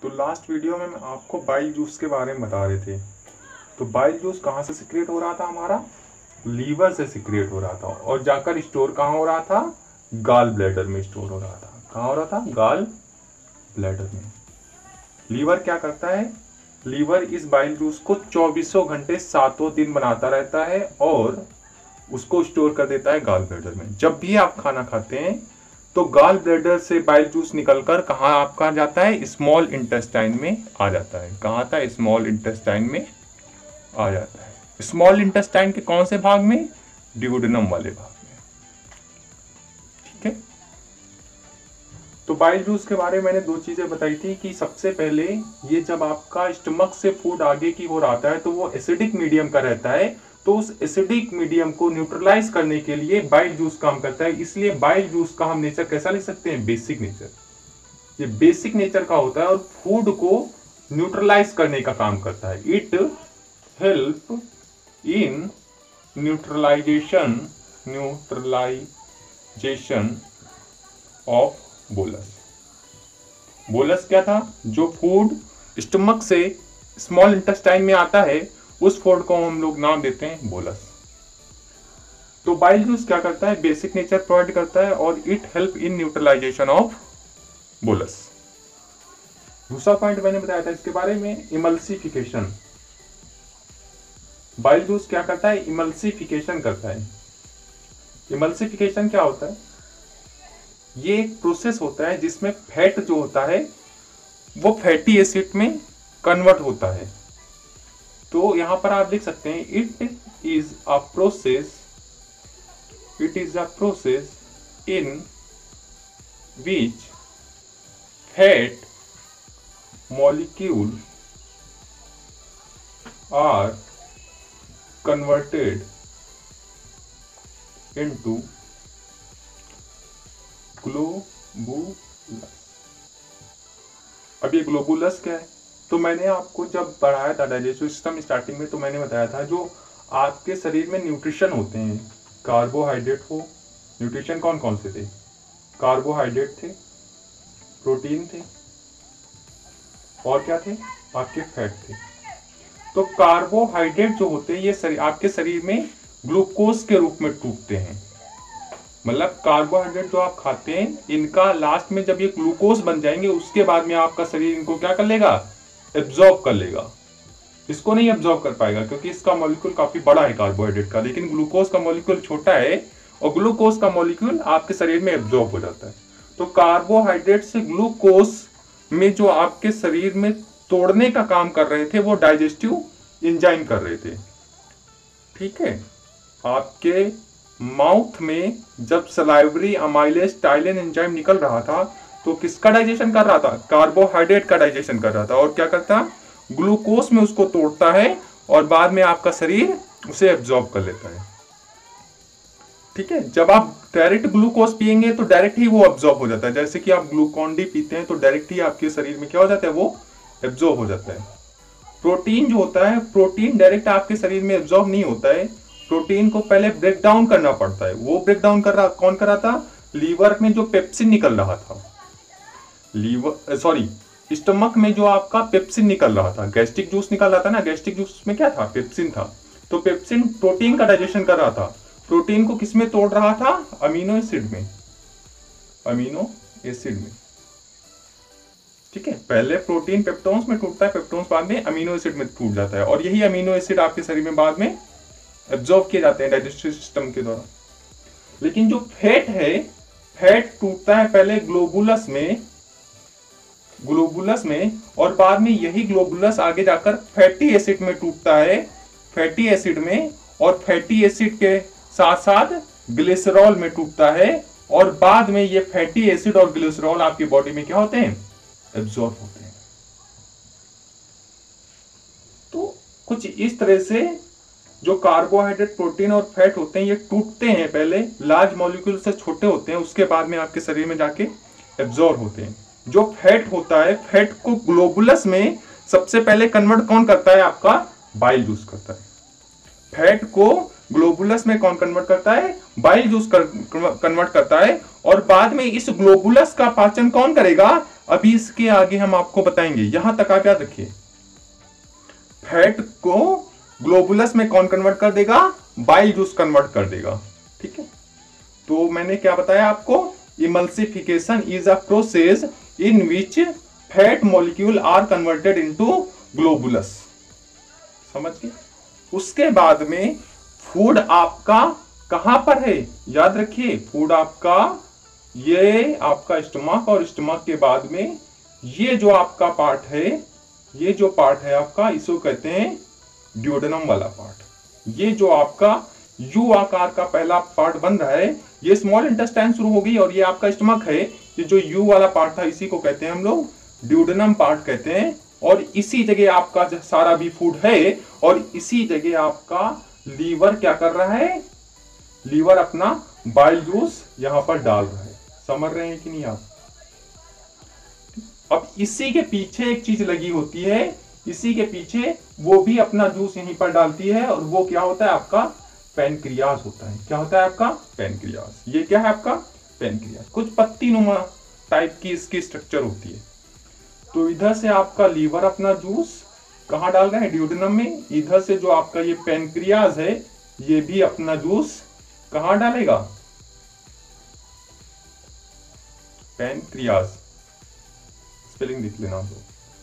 तो last video में मैं आपको बाइल जूस के बारे में बता रहे थे। तो बाइल जूस कहाँ से सिक्रेट हो रहा था? हमारा लीवर से सिक्रेट हो रहा था और जाकर स्टोर कहाँ हो रहा था? गाल ब्लैडर में स्टोर हो रहा था। कहाँ हो रहा था? गाल ब्लैडर में। लीवर क्या करता है? लीवर इस बाइल जूस को 24 घंटे 7 दिन बनाता रहता है और उसको स्टोर कर देता है गाल ब्लैडर में। जब भी आप खाना खाते हैं तो गाल ब्लैडर से बाइल जूस निकलकर कहाँ आपका जाता है? स्मॉल इंटेस्टाइन में आ जाता है। कहाँ आता है? स्मॉल इंटेस्टाइन में आ जाता है। स्मॉल इंटेस्टाइन के कौन से भाग में? ड्यूडेनम वाले भाग में। ठीक है। तो बाइल जूस के बारे में मैंने दो चीजें बताई थी कि सबसे पहले ये जब आपका स्टमक से फूड आगे की ओर आता है तो वो एसिडिक मीडियम का रहता है। तो उस एसिडिक मीडियम को न्यूट्रलाइज करने के लिए बाइल जूस काम करता है। इसलिए बाइल जूस का हम नेचर कैसा लिख सकते हैं? Basic nature. ये बेसिक नेचर का होता है और फूड को न्यूट्रलाइज करने का काम करता है। It help in neutralization of bolus. Bolus क्या था? जो फूड स्टमक से स्मॉल इंटेस्टाइन में आता है उस फूड को हम लोग नाम देते हैं बोलस। तो बाइल जूस क्या करता है? बेसिक नेचर प्रोवाइड करता है और it help in neutralization of bolus. दूसरा पॉइंट मैंने बताया था इसके बारे में, इमल्सिफिकेशन। बाइल जूस क्या करता है? इमल्सिफिकेशन करता है। इमल्सिफिकेशन क्या होता है? ये एक प्रोसेस होता है जिसमें फैट जो होता है वो फैटी एसिड में कन्वर्ट होता है। तो यहां पर आप लिख सकते हैं it is a process in which fat molecule are converted into globules. अब ये ग्लोबुलस क्या है? तो मैंने आपको जब पढ़ाया था डाइजेस्टिव सिस्टम स्टार्टिंग में, तो मैंने बताया था जो आपके शरीर में न्यूट्रिशन होते हैं, कार्बोहाइड्रेट हो, न्यूट्रिशन कौन कौन से थे? कार्बोहाइड्रेट थे, प्रोटीन थे और क्या थे? आपके फैट थे। तो कार्बोहाइड्रेट जो होते हैं ये आपके शरीर में ग्लूकोज के रूप में टूटते हैं। मतलब कार्बोहाइड्रेट जो आप खाते हैं इनका लास्ट में जब ये ग्लूकोज बन जाएंगे उसके बाद में आपका शरीर इनको क्या कर लेगा? एब्जॉर्ब कर लेगा। इसको नहीं एब्जॉर्ब कर पाएगा क्योंकि इसका मॉलिक्यूल काफी बड़ा है कार्बोहाइड्रेट का, लेकिन ग्लूकोज का मॉलिक्यूल छोटा है और ग्लूकोज का मॉलिक्यूल आपके शरीर में एब्जॉर्ब हो जाता है। तो कार्बोहाइड्रेट से ग्लूकोज में जो आपके शरीर में तोड़ने का काम कर रहे थे वो डाइजेस्टिव एंजाइम कर रहे थे। ठीक है। आपके माउथ में जब सलाइवरी अमाइलेज टाइलिन एंजाइम निकल रहा था तो किसका डाइजेशन कर रहा था? कार्बोहाइड्रेट का डाइजेशन कर रहा था। और क्या करता? ग्लूकोज में उसको तोड़ता है और बाद में आपका शरीर उसे एब्जॉर्ब कर लेता है। ठीक है। जब आप डायरेक्ट ग्लूकोज पिएंगे तो डायरेक्ट ही वो एब्जॉर्ब हो जाता है। जैसे कि आप ग्लूकॉन डी पीते हैं तो डायरेक्ट ही आपके शरीर में क्या हो जाता है? वो एब्जॉर्ब हो जाता है। प्रोटीन जो होता है, प्रोटीन डायरेक्ट आपके शरीर में एब्जॉर्ब नहीं होता है। प्रोटीन को पहले ब्रेक डाउन करना पड़ता है। वो ब्रेक डाउन कौन कर रहा था? लीवर में जो पेप्सिन निकल रहा था, स्टमक में जो आपका पेप्सिन निकल रहा था, गैस्ट्रिक जूस निकल रहा था ना, गैस्ट्रिक जूस में क्या था? पेप्सिन था। तो पेप्सिन प्रोटीन का डाइजेशन कर रहा था। प्रोटीन को किस में तोड़ रहा था? अमीनो एसिड में। अमीनो एसिड में। ठीक है। पहले प्रोटीन पेप्टोन्स में टूटता है, पेप्टोन्स बाद में अमीनो एसिड में टूट जाता है और यही अमीनो एसिड आपके शरीर में बाद में एब्जॉर्ब किए जाते हैं डाइजेस्टिव सिस्टम के द्वारा। लेकिन जो फैट है, फैट टूटता है पहले ग्लोबुलस में और बाद में यही ग्लोबुलस आगे जाकर फैटी एसिड में टूटता है, फैटी एसिड में, और फैटी एसिड के साथ साथ ग्लिसरॉल में टूटता है और बाद में ये फैटी एसिड और ग्लिसरॉल आपकी बॉडी में क्या होते हैं? एब्जॉर्ब होते हैं। तो कुछ इस तरह से जो कार्बोहाइड्रेट, प्रोटीन और फैट होते हैं ये टूटते हैं पहले, लार्ज मॉलिक्यूल से छोटे होते हैं, उसके बाद में आपके शरीर में जाके एब्जॉर्ब होते हैं। जो फैट होता है, फैट को ग्लोबुलस में सबसे पहले कन्वर्ट कौन करता है? आपका बाइल जूस करता है। फैट को ग्लोबुलस में कौन कन्वर्ट करता है? बाइल जूस कन्वर्ट करता है और बाद में इस ग्लोबुलस का पाचन कौन करेगा? अभी इसके आगे हम आपको बताएंगे, यहां तक आप याद रखिए। फैट को ग्लोबुलस में कौन कन्वर्ट कर देगा? बाइल जूस कन्वर्ट कर देगा। ठीक है, तो मैंने क्या बताया आपको? Emulsification is a process in which fat molecule are converted into globules. समझ गए? उसके बाद में फूड आपका कहां पर है? याद रखिए, फूड आपका ये आपका स्टमक, और स्टमक के बाद में ये जो आपका पार्ट है, ये जो पार्ट है आपका, इसको कहते हैं ड्यूडेनम वाला पार्ट। ये जो आपका यू आकार का पहला पार्ट बन रहा है, ये स्मॉल इंटेस्टाइन शुरू होगी, और ये आपका स्टमक है। ये जो यू वाला पार्ट था, इसी को कहते हैं हम लोग ड्यूडेनम पार्ट कहते हैं। और इसी जगह आपका सारा भी फूड है, और इसी जगह आपका लीवर क्या कर रहा है? लीवर अपना बाइल जूस यहां पर डाल रहा है। समझ रहे हैं कि नहीं आप? अब इसी के पीछे एक चीज लगी होती है, इसी के पीछे वो भी अपना जूस यहीं पर डालती है, और वो क्या होता है? आपका पैनक्रियास होता है। क्या होता है आपका? पैनक्रियास। ये क्या है आपका? पैनक्रियास। कुछ पत्ती नुमा टाइप की इसकी स्ट्रक्चर होती है। तो इधर से आपका लीवर अपना जूस कहां डाल रहा है? ड्यूडेनम में। इधर से जो आपका ये पैनक्रियास है, ये भी अपना जूस कहां डालेगा? पैनक्रियास, स्पेलिंग लिख लेना।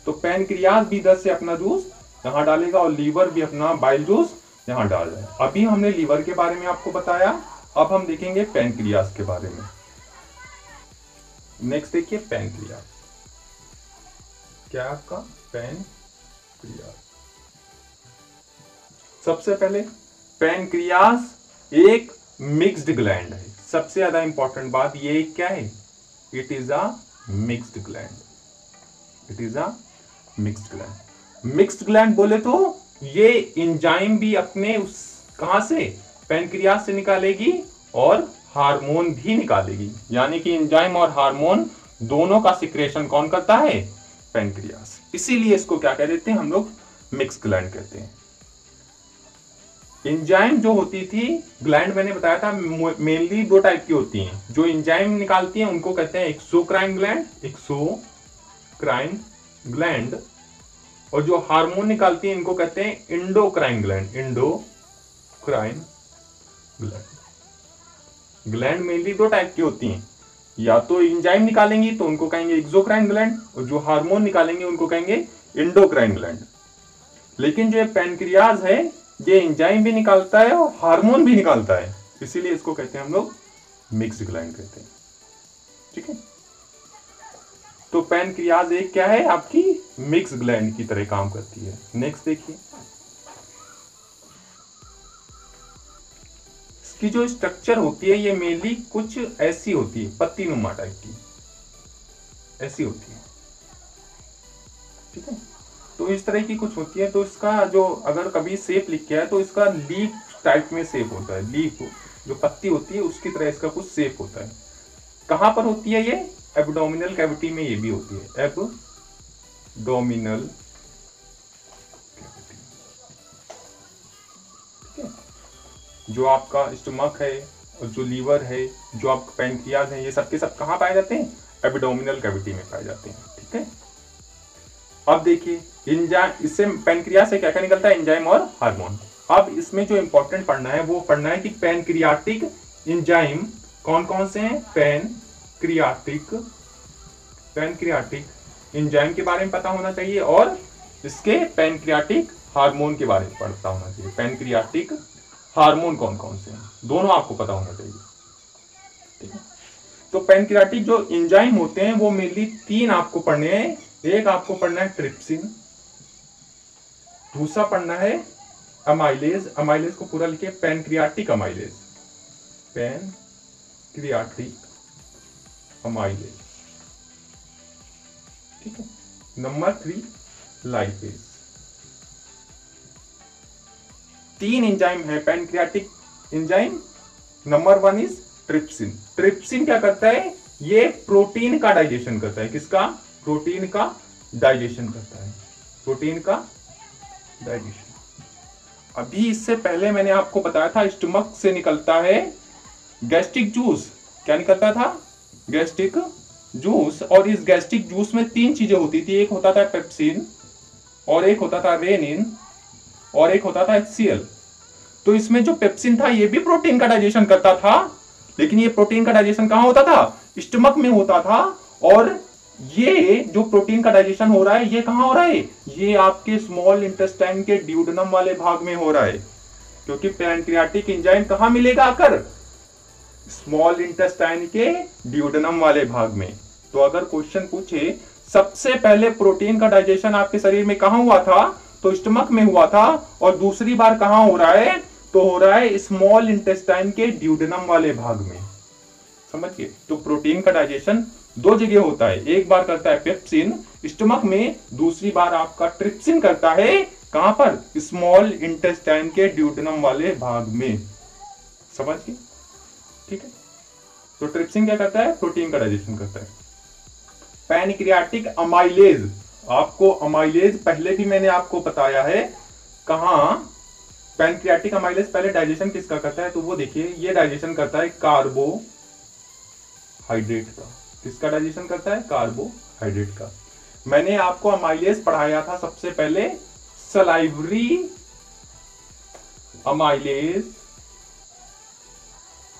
तो पैनक्रियास भी इधर से अपना जूस यहां डालेगा, और लीवर भी अपना बाइल जूस यहां डाल रहा है। अभी हमने लीवर के बारे में आपको बताया, अब हम देखेंगे पैनक्रियास के बारे में। नेक्स्ट देखिए, पैनक्रियास क्या है आपका? पैनक्रियास। सबसे पहले पैनक्रियास एक मिक्स्ड ग्लैंड है। सबसे ज्यादा इंपॉर्टेंट बात ये क्या है? It is a mixed gland. It is a mixed gland. Mixed gland बोले तो ये एंजाइम भी अपने उस कहां से? पैनक्रियास से निकालेगी, और हार्मोन भी निकालेगी। यानी कि एंजाइम और हार्मोन दोनों का सिक्रेशन कौन करता है? पैनक्रियास। इसीलिए इसको क्या कह देते हैं हम लोग? मिक्स्ड ग्लैंड कहते हैं। एंजाइम जो होती थी ग्लैंड, मैंने बताया था मेनली दो टाइप की होती हैं। जो एंजाइम निकालती हैं उनको कहते हैं एक्सोक्राइन ग्लैंड, एक्सोक्राइन ग्लैंड, और जो हार्मोन निकालती हैं इनको कहते हैं endocrine gland, endocrine gland. Gland mainly दो टाइप की होती हैं, या तो एंजाइम निकालेंगी तो उनको कहेंगे एक्सोक्राइन ग्लैंड, और जो हार्मोन निकालेंगे उनको कहेंगे इंडोक्राइन ग्लैंड। लेकिन जो पैनक्रियास है, ये एंजाइम भी निकालता है और हार्मोन भी निकालता है, इसीलिए इसको कहते हैं हम लोग मिक्स्ड ग्लैंड कहते हैं। ठीक है, तो पैनक्रियास एक क्या है? आपकी मिक्स ग्लैंड की तरह काम करती है। नेक्स्ट देखिए, इसकी जो स्ट्रक्चर होती है ये मेनली कुछ ऐसी होती है, पत्ती नुमा टाइप की ऐसी होती है। ठीक है, तो इस तरह की कुछ होती है। तो इसका जो अगर कभी शेप लिख के है तो इसका लीफ टाइप में शेप होता है। लीफ जो पत्ती होती है उसकी तरह इसका कुछ शेप होता है। कहां पर होती है ये? एब्डोमिनल कैविटी में ये भी होती है, एब्डोमिनल कैविटी। ठीक है, जो आपका स्टमक है और जो लीवर है, जो आपका पैनक्रियास है, ये सब के सब कहां पाए जाते हैं? एब्डोमिनल कैविटी में पाए जाते हैं। ठीक है, अब देखिए एंजाइम, इससे पैनक्रियास से क्या क्या निकलता है? एंजाइम और हार्मोन। अब इसमें जो इंपॉर्टेंट पढ़ना है वो पढ़ना है कि पैनक्रियाटिक एंजाइम कौन कौन से हैं? पैनक्रियाटिक एंजाइम के बारे में पता होना चाहिए, और इसके पैनक्रियाटिक हार्मोन के बारे में पता होना चाहिए। पैनक्रियाटिक हार्मोन कौन कौन से हैं, दोनों आपको पता होना चाहिए। ठीक है, तो पैनक्रियाटिक जो एंजाइम होते हैं वो मेनली तीन आपको पढ़ने हैं। एक आपको पढ़ना है ट्रिप्सिन, दूसरा पढ़ना है अमाइलेज। अमाइलेज को पूरा लिखिए, पैनक्रियाटिक अमाइलेज, पैनक्रियाटिक अमाइलेज। ठीक है, नंबर 3 लाइपेज। तीन एंजाइम है pancreatic enzyme. Number 1 is trypsin. Trypsin क्या करता है? ये प्रोटीन का डाइजेशन करता है। किसका? प्रोटीन का डाइजेशन करता है, प्रोटीन का डाइजेशन। अभी इससे पहले मैंने आपको बताया था स्टमक से निकलता है गैस्ट्रिक जूस। क्या निकलता था? गैस्ट्रिक जूस, और इस गैस्ट्रिक जूस में 3 चीजें होती थी, एक होता था पेप्सिन, और एक होता था रेनिन, और एक होता था HCl। तो इसमें जो पेप्सिन था ये भी प्रोटीन का डाइजेशन करता था, लेकिन ये प्रोटीन का डाइजेशन कहां होता था? स्टमक में होता था। और ये जो प्रोटीन का डाइजेशन हो रहा है ये कहां हो रहा है? ये आपके स्मॉल इंटेस्टाइन के ड्यूडेनम वाले भाग में हो रहा है, क्योंकि पैनक्रियाटिक एंजाइम कहां मिलेगा आकर? स्मॉल इंटेस्टाइन के ड्यूडेनम वाले भाग में। तो अगर क्वेश्चन पूछे सबसे पहले प्रोटीन का डाइजेशन आपके शरीर में कहां हुआ था, तो स्टमक में हुआ था, और दूसरी बार कहां हो रहा है? तो हो रहा है स्मॉल इंटेस्टाइन के ड्यूडेनम वाले भाग में। समझिए, तो प्रोटीन का डाइजेशन 2 जगह होता है, एक बार करता है पेप्सिन स्टमक में, दूसरी बार आपका ट्रिप्सिन करता है कहां पर? स्मॉल इंटेस्टाइन के ड्यूडेनम वाले भाग में। समझिए, ठीक है। तो ट्रिप्सिन क्या करता है? प्रोटीन का डाइजेशन करता है। पैनक्रियाटिक अमाइलेज, आपको अमाइलेज पहले भी मैंने आपको बताया है। कहां? पैनक्रियाटिक अमाइलेज पहले डाइजेशन किसका करता है? तो वो देखिए, ये डाइजेशन करता है कार्बोहाइड्रेट का। किसका डाइजेशन करता है? कार्बोहाइड्रेट का। मैंने आपको अमाइलेज पढ़ाया था सबसे पहले सलाइवरी अमाइलेज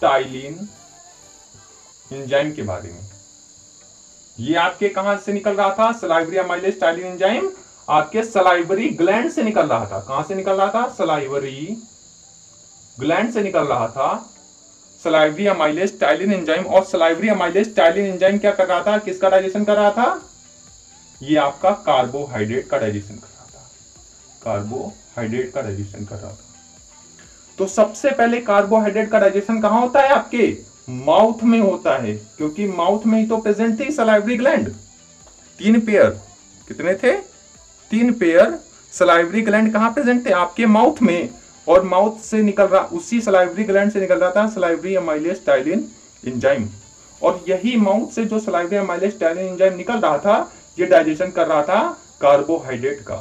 टाइलिन एंजाइम के बारे में। ये आपके कहां से निकल रहा था? सलाइवरी अमाइलेज टाइलिन एंजाइम आपके सलाइवरी ग्लैंड से निकल रहा था। कहां से निकल रहा था? सलाइवरी ग्लैंड से निकल रहा था सलाइवरी अमाइलेज टाइलिन एंजाइम। और सलाइवरी अमाइलेज टाइलिन एंजाइम क्या कर रहा था? किसका डाइजेशन कर रहा था? ये आपका कार्बोहाइड्रेट का डाइजेशन कर रहा था। कार्बोहाइड्रेट का डाइजेशन कर रहा था। तो सबसे पहले कार्बोहाइड्रेट का डाइजेशन कहां होता है? आपके माउथ में होता है, क्योंकि माउथ में ही तो प्रेजेंट थी सलाइवरी ग्लैंड। 3 पेयर, कितने थे? 3 पेयर सलाइवरी ग्लैंड कहां प्रेजेंट थे? आपके माउथ में। और माउथ से निकल रहा, उसी सलाइवरी ग्लैंड से निकल रहा था सलाइवरी अमाइलेज टाइलिन एंजाइम। और यही माउथ से जो सलाइवरी अमाइलेज टाइलिन एंजाइम निकल रहा था, ये डाइजेशन कर रहा था कार्बोहाइड्रेट का।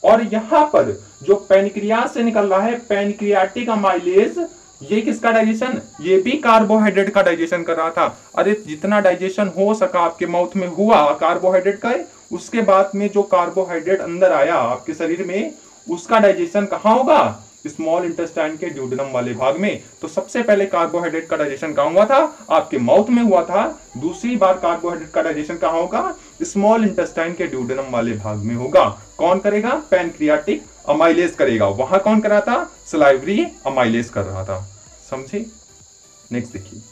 और यहां पर जो पैनक्रियास से निकल रहा है पैनक्रियाटिक अमाइलेज, ये किसका डाइजेशन? ये भी कार्बोहाइड्रेट का डाइजेशन कर रहा था। अरे जितना डाइजेशन हो सका आपके माउथ में हुआ कार्बोहाइड्रेट का, उसके बाद में जो कार्बोहाइड्रेट अंदर आया आपके शरीर में, उसका डाइजेशन कहां होगा? स्मॉल इंटेस्टाइन के ड्यूडेनम वाले भाग में। तो सबसे पहले कार्बोहाइड्रेट का डाइजेशन कहां हुआ था? आपके माउथ में हुआ था। दूसरी बार कार्बोहाइड्रेट का डाइजेशन कहां होगा? स्मॉल इंटेस्टाइन के ड्यूडेनम वाले भाग में होगा। कौन करेगा? पैनक्रियाटिक अमाइलेज करेगा। वहां कौन कर रहा था? सलाइवरी अमाइलेज कर रहा था। समझे? नेक्स्ट देखिए,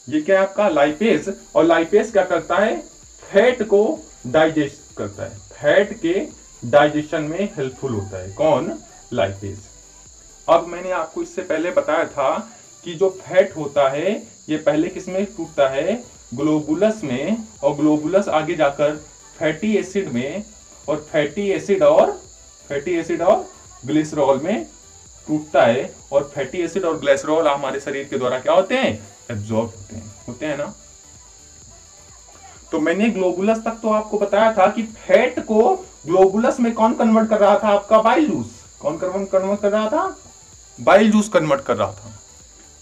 ये क्या है आपका? लाइपेज। और लाइपेज क्या करता है? फैट को डाइजेस्ट करता है। फैट के डाइजेशन में हेल्पफुल होता है। कौन? लाइपेज। अब मैंने आपको इससे पहले बताया था कि जो फैट होता है ये पहले किसमें टूटता है? ग्लोबुलस में, और ग्लोबुलस आगे जाकर फैटी एसिड में, और फैटी एसिड और ग्लिसरॉल में टूटता है। और फैटी एसिड और ग्लिसरॉल हमारे शरीर के द्वारा क्या होते हैं? एब्जॉर्ब होते हैं ना। तो मैंने ग्लोबुलस तक तो आपको बताया था कि फैट को ग्लोबुलस में कौन कन्वर्ट कर रहा था? आपका बाइल जूस। कौन कन्वर्ट कर रहा था? बाइल जूस कन्वर्ट कर रहा था।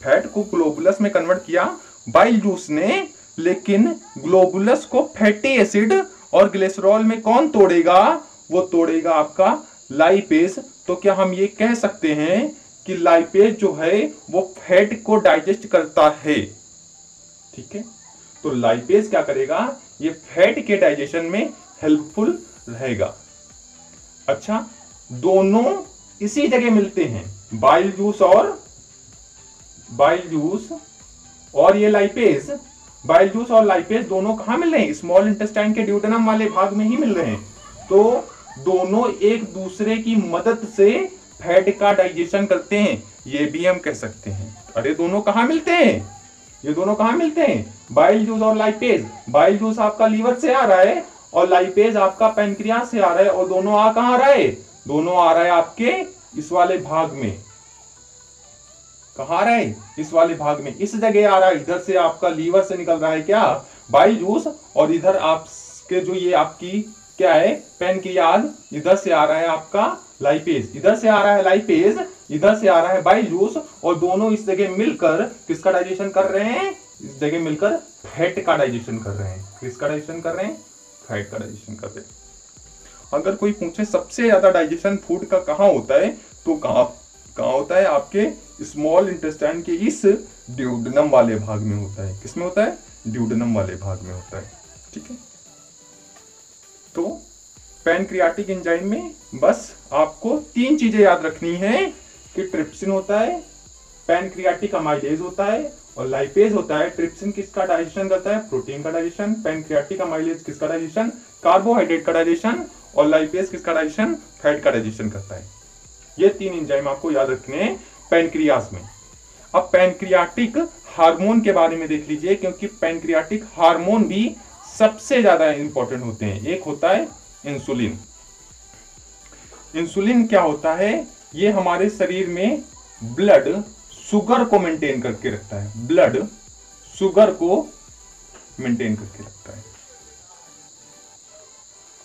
फैट को ग्लोबुलस में कन्वर्ट किया बाइल जूस ने, लेकिन ग्लोबुलस को फैटी एसिड और ग्लिसरॉल में कौन तोड़ेगा? वो तोड़ेगा आपका लाइपेज। तो क्या हम ये कह सकते हैं कि लाइपेज जो है वो फैट को डाइजेस्ट करता है? ठीक है, तो लाइपेज क्या करेगा? ये फैट के डाइजेशन में हेल्पफुल रहेगा। अच्छा, दोनों इसी जगह मिलते हैं, बाइल जूस और ये लाइपेज। बाइल जूस और लाइपेज दोनों कहां मिल रहे हैं? स्मॉल इंटेस्टाइन के ड्यूडेनम वाले भाग में ही मिल रहे हैं। तो दोनों एक दूसरे की मदद से फैट का डाइजेशन करते हैं, ये भी हम कह सकते हैं। अरे दोनों कहां मिलते हैं? ये दोनों कहां मिलते हैं? बाइल जूस और लाइपेज। बाइल जूस आपका लीवर से आ रहा है और लाइपेज आपका पैनक्रियास से आ रहा है, और दोनों कहां आ रहा है? दोनों आ रहा है आपके इस वाले भाग में। कहां आ रहा है? इस वाले भाग में, इस जगह आ रहा है। इधर से आपका लीवर से निकल रहा है क्या? बाइल जूस, और इधर आपके जो ये आपकी क्या है? पैनक्रियाज। इधर से आ रहा है आपका लाइपेज। इधर से आ रहा है लाइपेज, इधर से आ रहा है बाइल जूस, और दोनों इस जगह मिलकर किसका डाइजेशन कर रहे हैं? इस जगह मिलकर फैट का डाइजेशन कर रहे हैं। किसका डाइजेशन कर रहे हैं? फैट का डाइजेशन कर रहे हैं। अगर कोई पूछे सबसे ज्यादा डाइजेशन फूड का कहाँ होता है, तो कहाँ होता है? आपके स्मॉल इंटेस्टाइन के इस ड्यूडेनम वाले भाग में होता है। किसमें होता है? ड्यूडेनम वाले भाग में होता है। ठीक है, तो पैनक्रियाटिक एंजाइम में बस आपको 3 चीजें याद रखनी है कि ट्रिप्सिन होता है, पैनक्रियाटिक अमाइलेज होता है और लाइपेज होता है। ट्रिप्सिन किसका डाइजेशन करता है? प्रोटीन का डाइजेशन। पैनक्रियाटिक अमाइलेज किसका डाइजेशन? कार्बोहाइड्रेट का डाइजेशन। और लाइपेज किसका डाइजेशन? फैट का डाइजेशन करता है। ये 3 एंजाइम आपको याद रखने हैं पैनक्रियास में। अब पैनक्रियाटिक हार्मोन के बारे में देख लीजिए, क्योंकि पैनक्रियाटिक हार्मोन भी सबसे ज्यादा इंपॉर्टेंट होते हैं। एक होता है इंसुलिन। इंसुलिन क्या होता है? ये हमारे शरीर में ब्लड शुगर को मेंटेन करके रखता है। ब्लड शुगर को मेंटेन करके रखता है।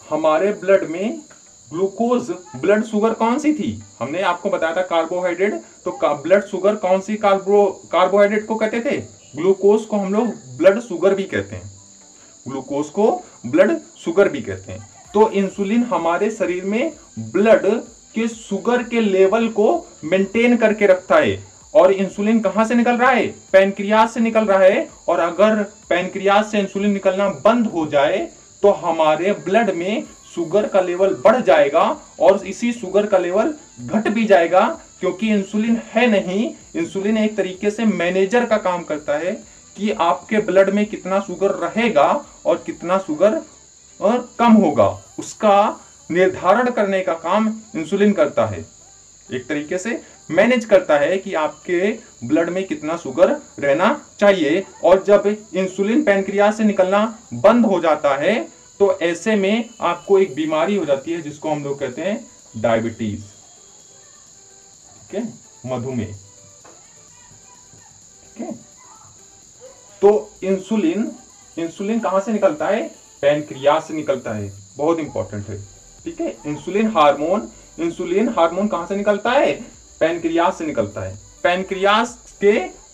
हमारे ब्लड में ग्लूकोज, ब्लड शुगर कौन सी थी? हमने आपको बताया था कार्बोहाइड्रेट। तो ब्लड शुगर कौन सी कार्बोहाइड्रेट को कहते थे? ग्लूकोज को हम लोग ब्लड शुगर भी कहते हैं। ग्लूकोज को ब्लड शुगर भी कहते हैं। तो इंसुलिन हमारे शरीर में ब्लड के शुगर के लेवल को मेंटेन करके रखता है। और इंसुलिन कहां से निकल रहा है? पैनक्रियास से निकल रहा है। और अगर पैनक्रियास से इंसुलिन निकलना बंद हो जाए तो हमारे ब्लड में शुगर का लेवल बढ़ जाएगा और इसी शुगर का लेवल घट भी जाएगा, क्योंकि इंसुलिन है नहीं। इंसुलिन एक तरीके से मैनेजर का काम करता है कि आपके ब्लड में कितना शुगर रहेगा और कितना शुगर और कम होगा, उसका निर्धारण करने का काम इंसुलिन करता है। एक तरीके से मैनेज करता है कि आपके ब्लड में कितना शुगर रहना चाहिए। और जब इंसुलिन पैनक्रियास से निकलना बंद हो जाता है तो ऐसे में आपको एक बीमारी हो जाती है जिसको हम लोग कहते हैं डायबिटीज। ठीक है, मधुमेह। ठीक है, तो इंसुलिन कहां से निकलता है? पैनक्रियास से निकलता है। बहुत इंपॉर्टेंट है। ठीक है, इंसुलिन हार्मोन कहां से निकलता है? पैनक्रियास से निकलता है। पैनक्रियास के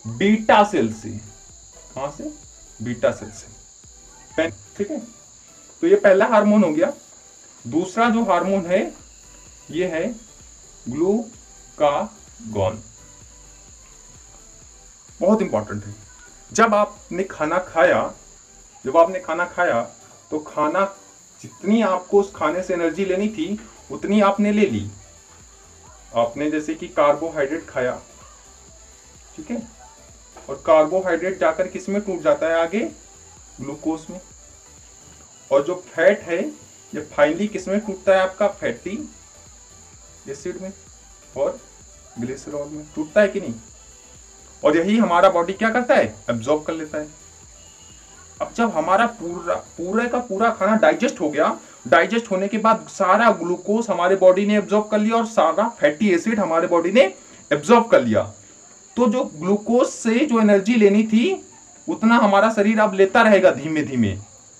बीटा सेल से। कहां से? बीटा सेल से। ठीक है, तो ये पहला हार्मोन हो गया। दूसरा जो हार्मोन है ये है ग्लूकागॉन। बहुत इंपॉर्टेंट है। जब आपने खाना खाया तो खाना जितनी आपको उस खाने से एनर्जी लेनी थी उतनी आपने ले ली। आपने जैसे कि कार्बोहाइड्रेट खाया, ठीक है, और कार्बोहाइड्रेट जाकर किस में टूट जाता है? आगे ग्लूकोज में। और जो फैट है ये फाइनली किस में टूटता है? आपका फैटी एसिड में और ग्लिसरॉल में टूटता है कि नहीं? और यही हमारा बॉडी क्या करता है? एब्जॉर्ब कर लेता है। अब जब हमारा पूरा का पूरा खाना डाइजेस्ट हो गया, डाइजेस्ट होने के बाद सारा ग्लूकोज हमारे बॉडी ने एब्जॉर्ब कर लिया और सारा फैटी एसिड हमारे बॉडी ने एब्जॉर्ब कर लिया, तो जो ग्लूकोज से जो एनर्जी लेनी थी उतना हमारा शरीर अब लेता रहेगा धीमे धीमे।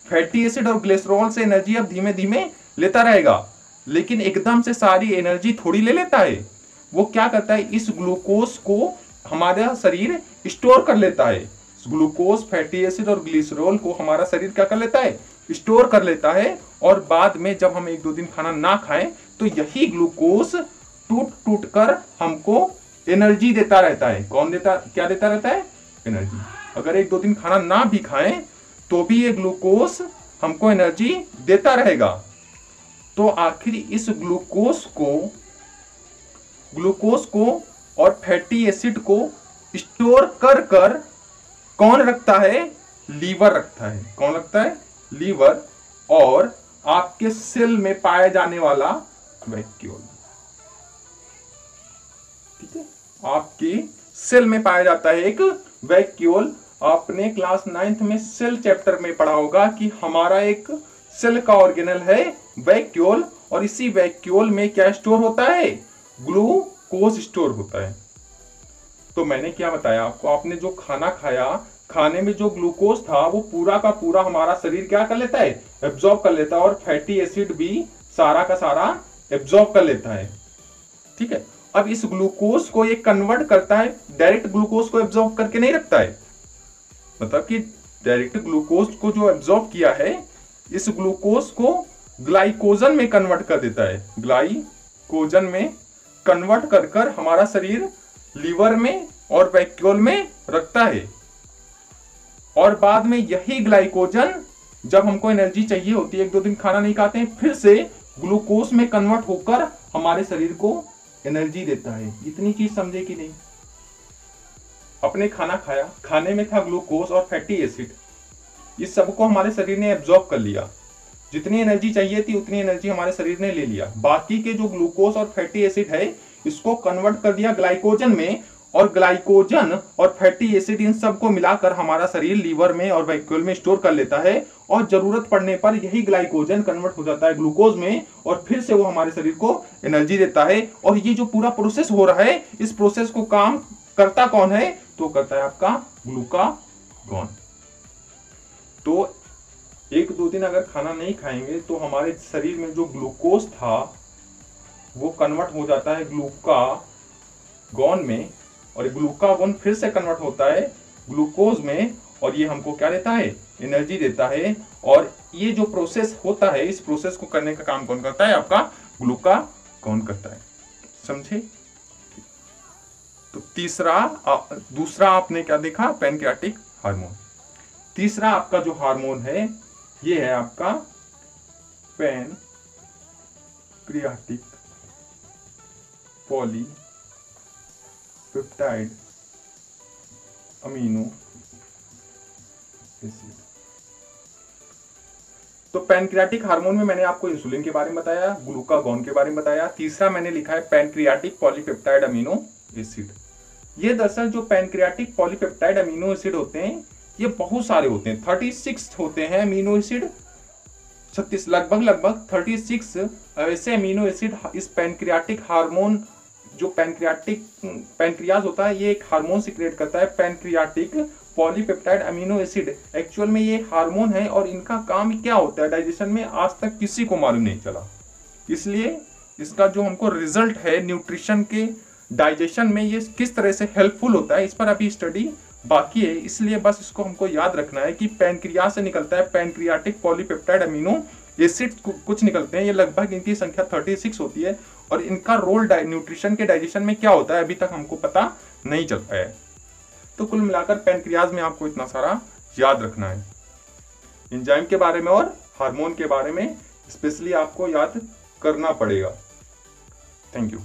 फैटी एसिड और ग्लिसरॉल से एनर्जी अब धीमे धीमे लेता रहेगा, लेकिन एकदम से सारी एनर्जी थोड़ी ले लेता है। वो क्या करता है? इस ग्लूकोज को हमारा शरीर स्टोर कर लेता है। ग्लूकोज, फैटी एसिड और ग्लिसरॉल को हमारा शरीर क्या कर लेता है? स्टोर कर लेता है। और बाद में जब हम 1-2 दिन खाना ना खाएं तो यही ग्लूकोज टूट कर हमको एनर्जी देता रहता है। क्या देता रहता है? एनर्जी। अगर 1-2 दिन खाना ना भी खाएं तो भी ये ग्लूकोज हमको एनर्जी देता रहेगा। तो आखिर इस ग्लूकोज को और फैटी एसिड को स्टोर कर कौन रखता है? लीवर रखता है। कौन रखता है? लीवर। और आपके सेल में पाया जाने वाला वैक्यूल। ठीक है, आपकी सेल में पाया जाता है एक वैक्यूल। आपने क्लास 9th में सेल चैप्टर में पढ़ा होगा कि हमारा एक सेल का ऑर्गेनल है वैक्यूल, और इसी वैक्यूल में क्या स्टोर होता है? ग्लूकोज स्टोर होता है। तो मैंने क्या बताया आपको? आपने जो खाना खाया, खाने में जो ग्लूकोज था वो पूरा का पूरा हमारा शरीर क्या कर लेता है? एब्जॉर्ब कर लेता है। और फैटी एसिड भी सारा का सारा एब्जॉर्ब कर लेता है। ठीक है, अब इस ग्लूकोज को ये कन्वर्ट करता है, डायरेक्ट ग्लूकोज को एब्जॉर्ब करके नहीं रखता है। मतलब कि डायरेक्ट ग्लूकोज को जो एब्जॉर्ब किया है, इस ग्लूकोज को ग्लाइकोजन में कन्वर्ट कर देता है, ग्लाइकोजन में कन्वर्ट कर कर हमारा शरीर लीवर में और वैक्यूल में रखता है। और बाद में यही ग्लाइकोजन जब हमको एनर्जी चाहिए होती है, 1-2 दिन खाना नहीं खाते हैं, फिर से ग्लूकोज में कन्वर्ट होकर हमारे शरीर को एनर्जी देता है। इतनी चीज समझे कि नहीं? अपने खाना खाया, खाने में था ग्लूकोज और फैटी एसिड, इस सबको हमारे शरीर ने एब्जॉर्ब कर लिया। जितनी एनर्जी चाहिए थी उतनी एनर्जी हमारे शरीर ने ले लिया। बाकी के जो ग्लूकोज और फैटी एसिड है, इसको कन्वर्ट कर दिया ग्लाइकोजन में, और ग्लाइकोजन और फैटी एसिड इन सबको मिलाकर हमारा शरीर लीवर में और वैक्यूल में स्टोर कर लेता है, और जरूरत पड़ने पर यही ग्लाइकोजन कन्वर्ट हो जाता है ग्लूकोज में, और फिर से वो हमारे शरीर को एनर्जी देता है। और ये जो पूरा प्रोसेस हो रहा है, इस प्रोसेस को काम करता कौन है? तो करता है आपका ग्लूकागॉन। तो 1-2 दिन अगर खाना नहीं खाएंगे तो हमारे शरीर में जो ग्लूकोज था वो कन्वर्ट हो जाता है ग्लूकागॉन में, और ग्लूकागॉन फिर से कन्वर्ट होता है ग्लूकोज में, और ये हमको क्या देता है? एनर्जी देता है। और ये जो प्रोसेस होता है, इस प्रोसेस को करने का काम कौन करता है? आपका ग्लूकागॉन करता है। समझे? तो दूसरा आपने क्या देखा? Pancreatic hormone. तीसरा आपका जो हार्मोन है, ये है आपका पैनक्रियाटिक पॉलीपेप्टाइड अमीनो एसिड। तो पैनक्रियाटिक हार्मोन में मैंने आपको इंसुलिन के बारे में बताया, ग्लूकागॉन के बारे में बताया। तीसरा मैंने लिखा है पैनक्रियाटिक पॉलीपेप्टाइड अमीनो एसिड। ये दरअसल जो पैनक्रियाटिक पॉलीपेप्टाइड अमीनो एसिड होते हैं, ये बहुत सारे होते हैं, 36 होते हैं अमीनो एसिड। 36 लगभग 36 ऐसे अमीनो एसिड इस पैनक्रियाटिक हार्मोन, जो पैनक्रियाज होता है, ये एक हार्मोन सीक्रेट करता है, pancreatic polypeptide amino acid. Actual में ये हार्मोन है, और इनका काम क्या होता है डाइजेशन में, आज तक किसी को मालूम नहीं चला। इसलिए इसका जो हमको रिजल्ट है न्यूट्रिशन के डाइजेशन में, ये किस तरह से हेल्पफुल होता है, इस पर अभी स्टडी बाकी है। इसलिए बस इसको हमको याद रखना है कि पैनक्रियाज से निकलता है पैनक्रियाटिक पॉलीपेप्टाइड अमीनो एसिड, कुछ निकलते हैं, ये लगभग इनकी संख्या 36 होती है, और इनका रोल न्यूट्रिशन के डाइजेशन में क्या होता है अभी तक हमको पता नहीं चल पाया है। तो कुल मिलाकर पैनक्रियाज में आपको इतना सारा याद रखना है। एंजाइम के बारे में और हार्मोन के बारे में स्पेशली आपको याद करना पड़ेगा। Thank you.